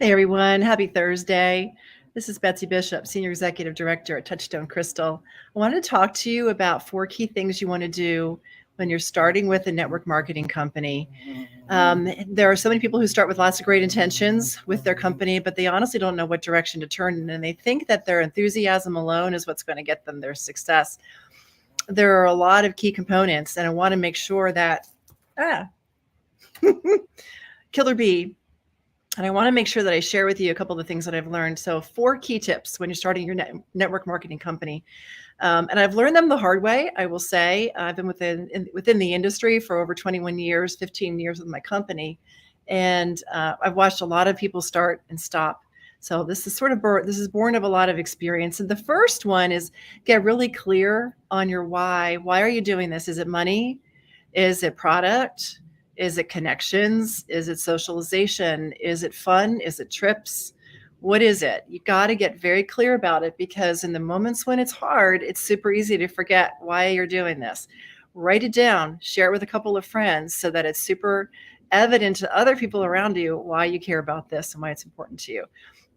Hey everyone, happy Thursday. This is Betsy Bishop, Senior Executive Director at Touchstone Crystal. I wanted to talk to you about 4 key things you want to do when you're starting with a network marketing company. There are so many people who start with lots of great intentions with their company, but they honestly don't know what direction to turn in, and they think that their enthusiasm alone is what's going to get them their success. There are a lot of key components, and I want to make sure that, killer bee, and I want to make sure that I share with you a couple of the things that I've learned. So 4 key tips when you're starting your network marketing company. And I've learned them the hard way, I will say. I've been within the industry for over 21 years, 15 years with my company. And I've watched a lot of people start and stop. So this is this is born of a lot of experience. And the first one is get really clear on your why. Why are you doing this? Is it money? Is it product? Is it connections? Is it socialization? Is it fun? Is it trips? What is it? You got to get very clear about it, because in the moments when it's hard, it's super easy to forget why you're doing this. Write it down, share it with a couple of friends so that it's super evident to other people around you why you care about this and why it's important to you.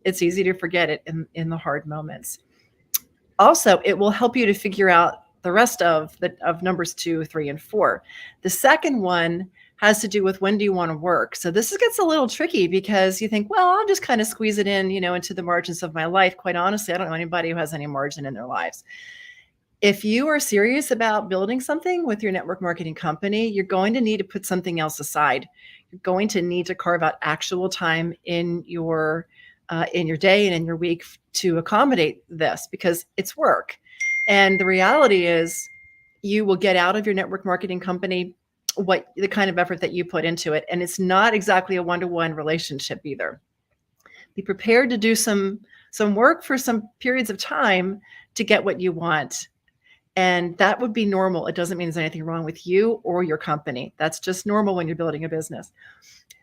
It's easy to forget it in the hard moments. Also, it will help you to figure out the rest of numbers 2, 3, and 4. The second one has to do with when do you want to work. So this gets a little tricky because you think, well, I'll just kind of squeeze it in, into the margins of my life. Quite honestly, I don't know anybody who has any margin in their lives. If you are serious about building something with your network marketing company, you're going to need to put something else aside. You're going to need to carve out actual time in your day and in your week to accommodate this, because it's work. And the reality is you will get out of your network marketing company what the kind of effort that you put into it. And it's not exactly a one-to-one relationship either. Be prepared to do some work for some periods of time to get what you want. And that would be normal. It doesn't mean there's anything wrong with you or your company. That's just normal when you're building a business.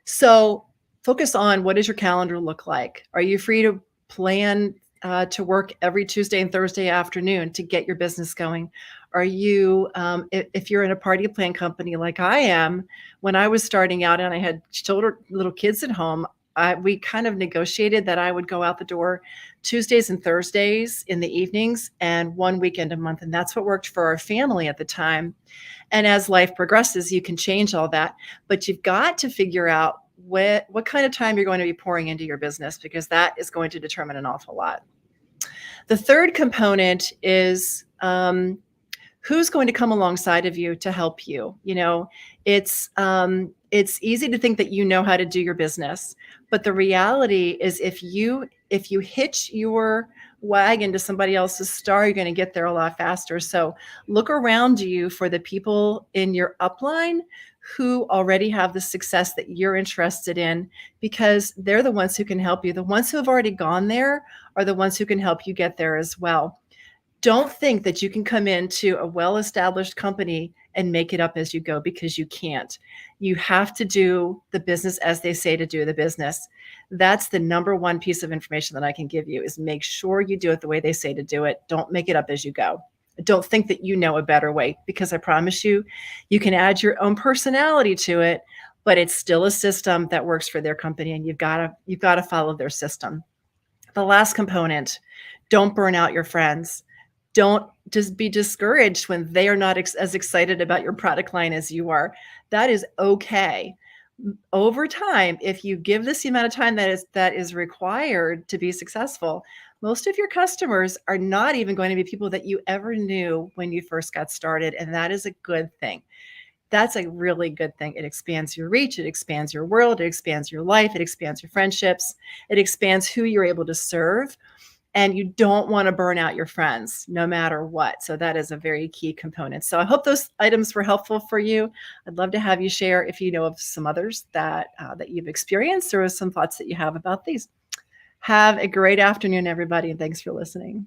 So focus on, what does your calendar look like? Are you free to plan to work every Tuesday and Thursday afternoon to get your business going? Are you, if you're in a party plan company like I am, when I was starting out and I had little kids at home, we kind of negotiated that I would go out the door Tuesdays and Thursdays in the evenings and one weekend a month. And that's what worked for our family at the time. And as life progresses, you can change all that, but you've got to figure out what kind of time you're going to be pouring into your business, because that is going to determine an awful lot. The third component is who's going to come alongside of you to help you. It's easy to think that you know how to do your business, but the reality is if you hitch your wagon to somebody else's star, you're going to get there a lot faster. So look around you for the people in your upline who already have the success that you're interested in, because they're the ones who can help you. The ones who have already gone there are the ones who can help you get there as well. Don't think that you can come into a well-established company and make it up as you go, because you can't. You have to do the business as they say to do the business. That's the number one piece of information that I can give you, is make sure you do it the way they say to do it. Don't make it up as you go. Don't think that you know a better way, because I promise you, you can add your own personality to it, but it's still a system that works for their company, and you've got to follow their system. The last component, don't burn out your friends. Don't just be discouraged when they are not as excited about your product line as you are. That is okay. Over time, if you give this the amount of time that is required to be successful, most of your customers are not even going to be people that you ever knew when you first got started. And that is a good thing. That's a really good thing. It expands your reach. It expands your world. It expands your life. It expands your friendships. It expands who you're able to serve. And you don't want to burn out your friends no matter what. So that is a very key component. So I hope those items were helpful for you. I'd love to have you share if you know of some others that you've experienced, or some thoughts that you have about these. Have a great afternoon, everybody, and thanks for listening.